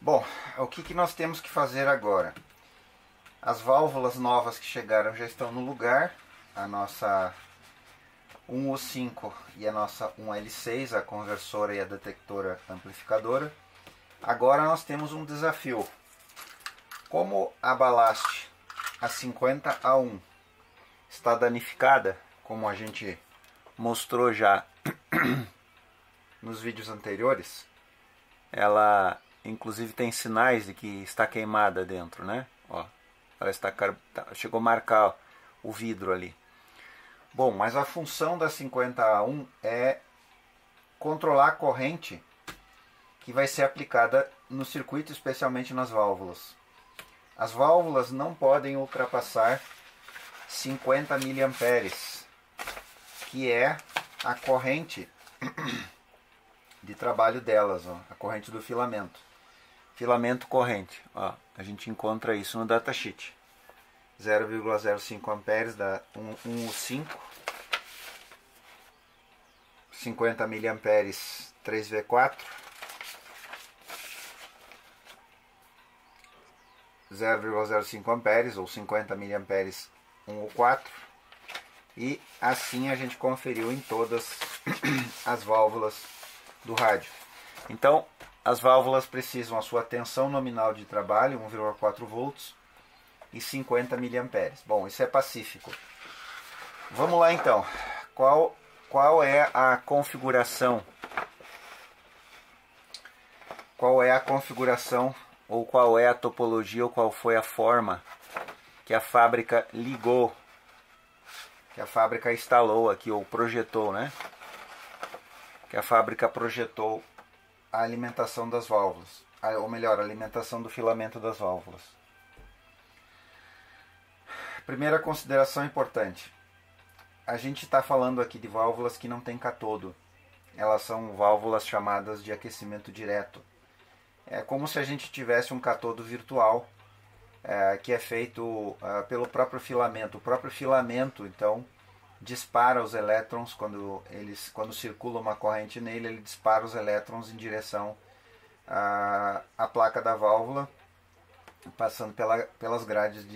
Bom, o que nós temos que fazer agora? As válvulas novas que chegaram já estão no lugar. A nossa 1U5 e a nossa 1L6, a conversora e a detectora amplificadora. Agora nós temos um desafio. Como a balaste a 50A1 está danificada, como a gente mostrou já nos vídeos anteriores, ela inclusive tem sinais de que está queimada dentro, né? Ó, ela chegou a marcar o vidro ali. Bom, mas a função da 50A1 é controlar a corrente que vai ser aplicada no circuito, especialmente nas válvulas. As válvulas não podem ultrapassar 50 mA, que é a corrente de trabalho delas, ó, a corrente do filamento. Filamento corrente, ó, a gente encontra isso no datasheet. 0,05 amperes da 1U5, 50 miliamperes 3V4, 0,05 amperes ou 50 miliamperes 1U4, e assim a gente conferiu em todas as válvulas do rádio. Então, as válvulas precisam a sua tensão nominal de trabalho, 1,4 volts, e 50 miliamperes. Bom, isso é pacífico. Vamos lá então. Qual é a configuração? Qual é a configuração, ou qual é a topologia, ou qual foi a forma que a fábrica ligou, que a fábrica instalou aqui, ou projetou, né? Que a fábrica projetou a alimentação das válvulas, ou melhor, a alimentação do filamento das válvulas. Primeira consideração importante. A gente está falando aqui de válvulas que não tem catodo. Elas são válvulas chamadas de aquecimento direto. É como se a gente tivesse um catodo virtual, que é feito pelo próprio filamento. O próprio filamento, então, dispara os elétrons quando circula uma corrente nele, ele dispara os elétrons em direção à placa da válvula, passando pelas grades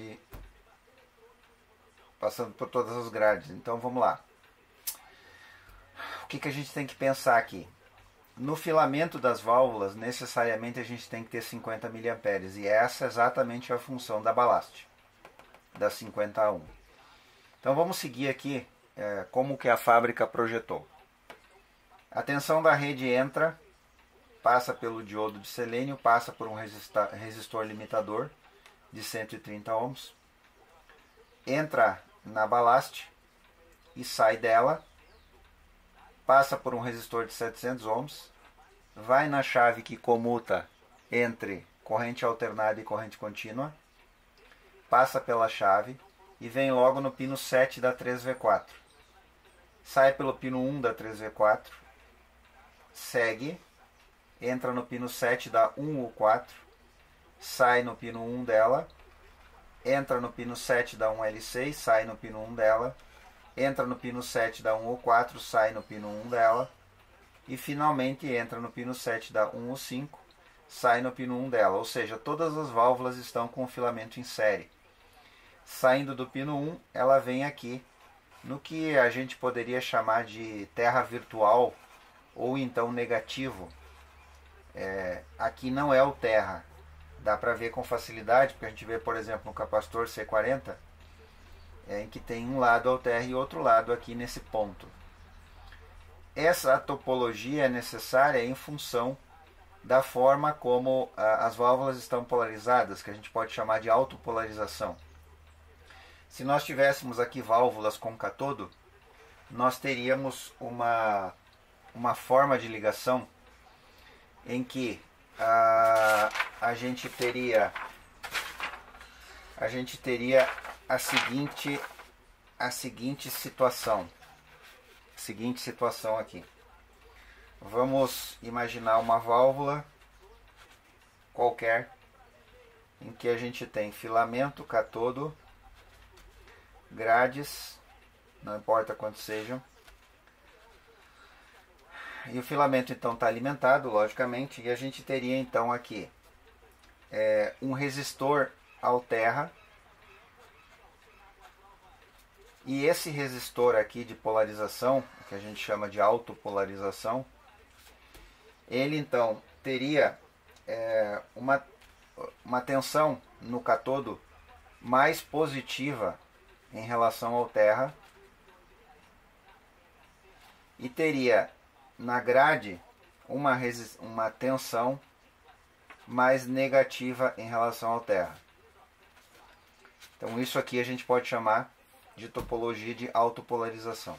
passando por todas as grades. Então vamos lá. O que a gente tem que pensar aqui? No filamento das válvulas, necessariamente a gente tem que ter 50 mA, e essa é exatamente a função da balaste, da 50A1. Então vamos seguir aqui como que a fábrica projetou. A tensão da rede entra, passa pelo diodo de selênio, passa por um resistor limitador de 130 ohms, entra na balaste e sai dela, passa por um resistor de 700 ohms, vai na chave que comuta entre corrente alternada e corrente contínua, passa pela chave e vem logo no pino 7 da 3V4. Sai pelo pino 1 da 3V4, segue, entra no pino 7 da 1U4, sai no pino 1 dela, entra no pino 7 da 1L6, sai no pino 1 dela, entra no pino 7 da 1U4, sai no pino 1 dela, e finalmente entra no pino 7 da 1U5, sai no pino 1 dela. Ou seja, todas as válvulas estão com o filamento em série. Saindo do pino 1, ela vem aqui no que a gente poderia chamar de terra virtual, ou então negativo. Aqui não é o terra. Dá para ver com facilidade, porque a gente vê, por exemplo, no capacitor C40, em que tem um lado ao terra e outro lado aqui nesse ponto. Essa topologia é necessária em função da forma como as válvulas estão polarizadas, que a gente pode chamar de autopolarização. Se nós tivéssemos aqui válvulas com catodo, nós teríamos uma forma de ligação em que a gente teria a seguinte situação. Seguinte situação aqui. Vamos imaginar uma válvula qualquer em que a gente tem filamento, catodo, grades, não importa quantos sejam. E o filamento então está alimentado, logicamente, e a gente teria então aqui um resistor alterra, e esse resistor aqui de polarização, que a gente chama de autopolarização, ele então teria uma tensão no cátodo mais positiva em relação ao terra, e teria na grade uma tensão mais negativa em relação ao terra. Então isso aqui a gente pode chamar de topologia de autopolarização.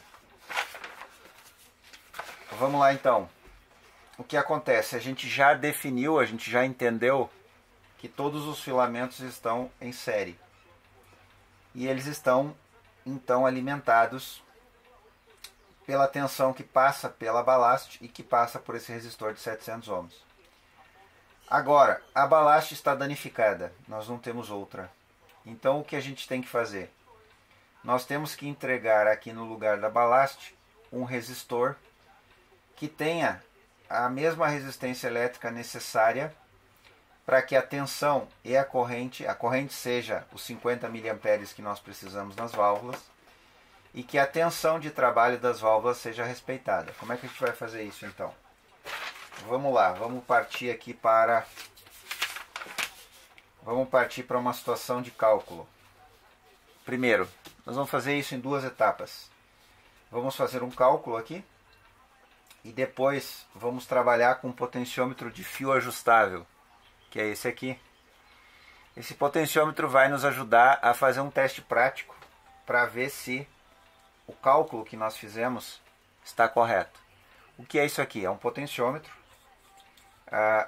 Vamos lá então. O que acontece? A gente já definiu, a gente já entendeu que todos os filamentos estão em série. E eles estão então alimentados pela tensão que passa pela balaste e que passa por esse resistor de 700 ohms. Agora, a balaste está danificada, nós não temos outra. Então o que a gente tem que fazer? Nós temos que entregar aqui no lugar da balaste um resistor que tenha a mesma resistência elétrica necessária para que a tensão e a corrente seja os 50 mA que nós precisamos nas válvulas, e que a tensão de trabalho das válvulas seja respeitada. Como é que a gente vai fazer isso então? Vamos lá, vamos partir para uma situação de cálculo. Primeiro, nós vamos fazer isso em duas etapas. Vamos fazer um cálculo aqui e depois vamos trabalhar com um potenciômetro de fio ajustável, que é esse aqui. Esse potenciômetro vai nos ajudar a fazer um teste prático para ver se o cálculo que nós fizemos está correto. O que é isso aqui? É um potenciômetro.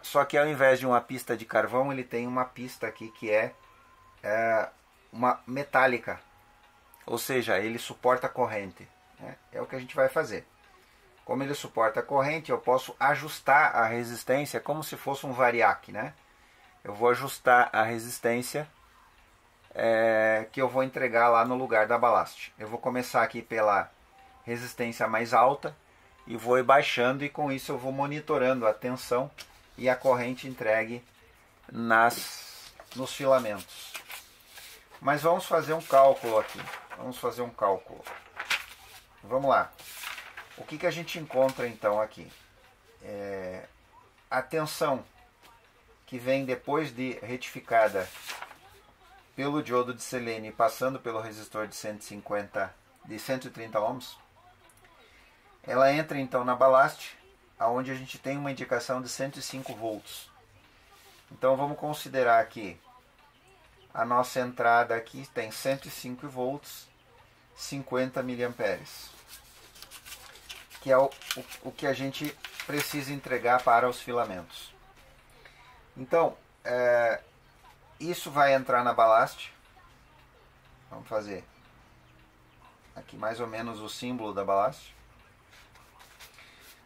Só que ao invés de uma pista de carvão, ele tem uma pista aqui que é uma metálica. Ou seja, ele suporta corrente. É o que a gente vai fazer. Como ele suporta corrente, eu posso ajustar a resistência como se fosse um variac, né? Eu vou ajustar a resistência que eu vou entregar lá no lugar da balaste. Eu vou começar aqui pela resistência mais alta e vou ir baixando, e com isso eu vou monitorando a tensão e a corrente entregue nos filamentos. Mas vamos fazer um cálculo aqui. Vamos lá. O que a gente encontra então aqui? A tensão que vem depois de retificada pelo diodo de selênio e passando pelo resistor de 130 ohms, ela entra então na balaste, onde a gente tem uma indicação de 105 volts. Então vamos considerar aqui a nossa entrada aqui tem 105 volts, 50 miliamperes, que é o que a gente precisa entregar para os filamentos. Então, isso vai entrar na balaste. Vamos fazer aqui mais ou menos o símbolo da balaste.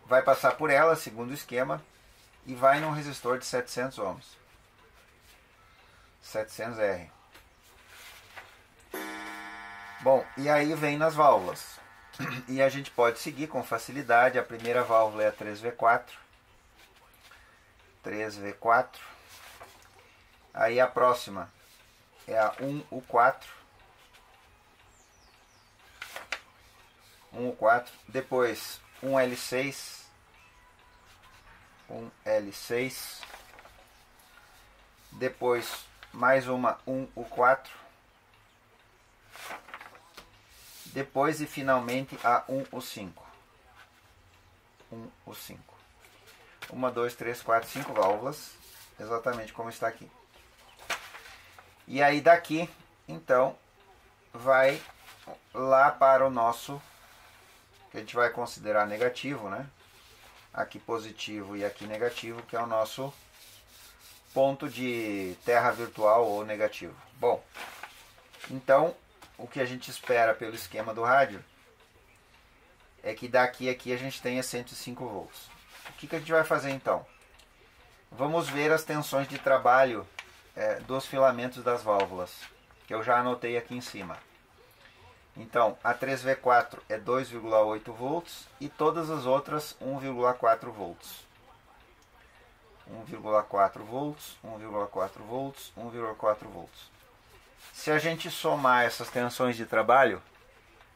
Vai passar por ela, segundo o esquema, e vai num resistor de 700 ohms. 700R. Bom, e aí vem nas válvulas. E a gente pode seguir com facilidade. A primeira válvula é a 3V4. 3V4. Aí a próxima é a 1U4. 1U4. Depois 1L6. 1L6. Depois mais uma 1U4. Depois e finalmente a 1U5. 1U5. 1, 2, 3, 4, 5 válvulas. Exatamente como está aqui. E aí daqui, então, vai lá para o nosso, que a gente vai considerar negativo, né? Aqui positivo e aqui negativo, que é o nosso ponto de terra virtual ou negativo. Bom, então, o que a gente espera pelo esquema do rádio é que daqui a aqui a gente tenha 105 volts. O que a gente vai fazer então? Vamos ver as tensões de trabalho dos filamentos das válvulas, que eu já anotei aqui em cima. Então, a 3V4 é 2,8 volts e todas as outras 1,4 volts. 1,4 volts, 1,4 volts, 1,4 volts. Se a gente somar essas tensões de trabalho,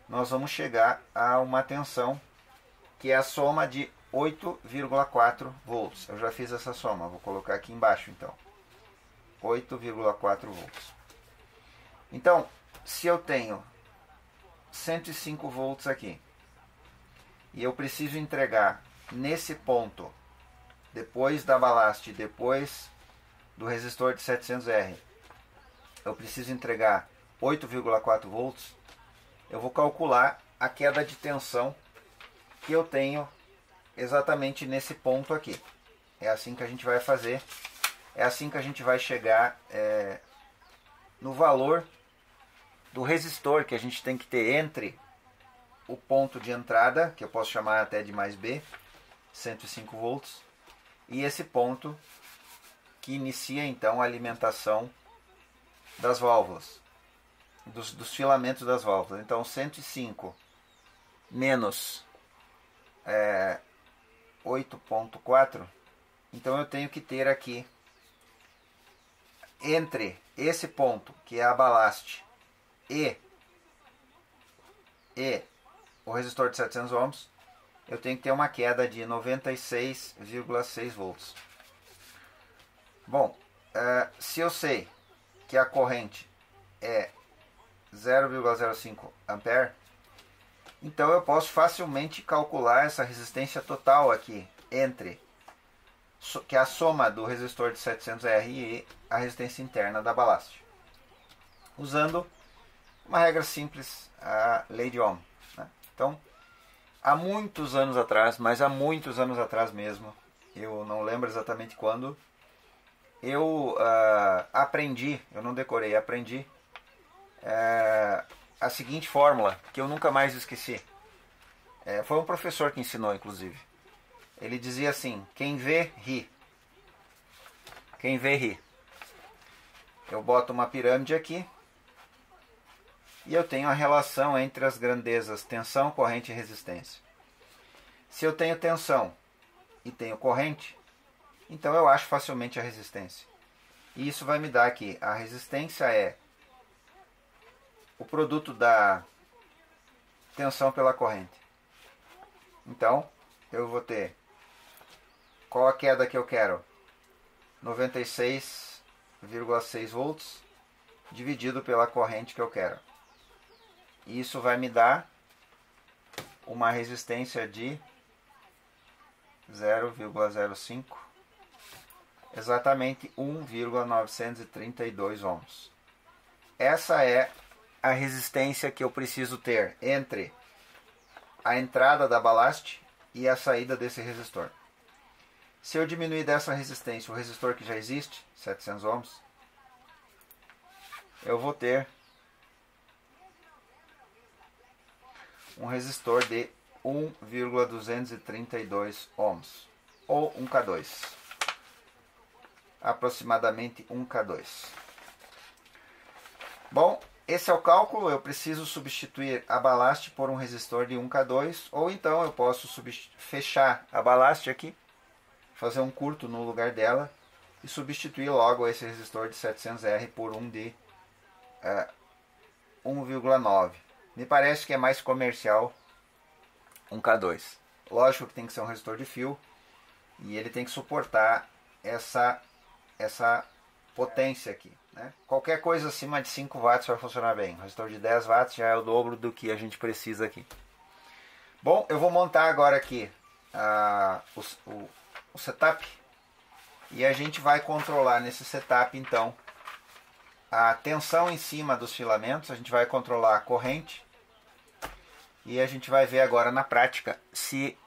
nós vamos chegar a uma tensão que é a soma de 8,4 volts. Eu já fiz essa soma, vou colocar aqui embaixo então. 8,4 volts. Então, se eu tenho 105 volts aqui, e eu preciso entregar nesse ponto, depois da balaste, depois do resistor de 700R, eu preciso entregar 8,4 volts, eu vou calcular a queda de tensão que eu tenho exatamente nesse ponto aqui. É assim que a gente vai fazer, é assim que a gente vai chegar no valor do resistor que a gente tem que ter entre o ponto de entrada, que eu posso chamar até de mais B, 105 volts, e esse ponto que inicia então a alimentação das válvulas, dos filamentos das válvulas. Então 105 menos 8,4, então eu tenho que ter aqui entre esse ponto, que é a balaste, e o resistor de 700 ohms, eu tenho que ter uma queda de 96,6 volts. Bom, se eu sei que a corrente é 0,05 ampere, então eu posso facilmente calcular essa resistência total aqui entre, que é a soma do resistor de 700R e a resistência interna da balaste, usando uma regra simples, a lei de Ohm, né? Então, há muitos anos atrás, mas há muitos anos atrás mesmo, eu não lembro exatamente quando, eu aprendi, eu não decorei, aprendi a seguinte fórmula, que eu nunca mais esqueci. Foi um professor que ensinou, inclusive. Ele dizia assim: quem vê, ri. Quem vê, ri. Eu boto uma pirâmide aqui, e eu tenho a relação entre as grandezas tensão, corrente e resistência. Se eu tenho tensão e tenho corrente, então eu acho facilmente a resistência. E isso vai me dar aqui, a resistência é o produto da tensão pela corrente. Então, eu vou ter, qual a queda que eu quero? 96,6 volts dividido pela corrente que eu quero. E isso vai me dar uma resistência de 0,05, exatamente 1,932 ohms. Essa é a resistência que eu preciso ter entre a entrada da balaste e a saída desse resistor. Se eu diminuir dessa resistência o resistor que já existe, 700 ohms, eu vou ter um resistor de 1,232 ohms, ou 1K2, aproximadamente 1K2. Bom, esse é o cálculo. Eu preciso substituir a balaste por um resistor de 1K2, ou então eu posso fechar a balaste aqui, fazer um curto no lugar dela e substituir logo esse resistor de 700R por um de 1,9. Me parece que é mais comercial 1K2. Lógico que tem que ser um resistor de fio e ele tem que suportar essa potência aqui, né? Qualquer coisa acima de 5 watts vai funcionar bem. O resistor de 10 watts já é o dobro do que a gente precisa aqui. Bom, eu vou montar agora aqui o setup e a gente vai controlar nesse setup então a tensão em cima dos filamentos, a gente vai controlar a corrente e a gente vai ver agora na prática se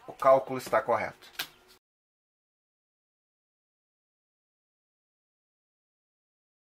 o cálculo está correto.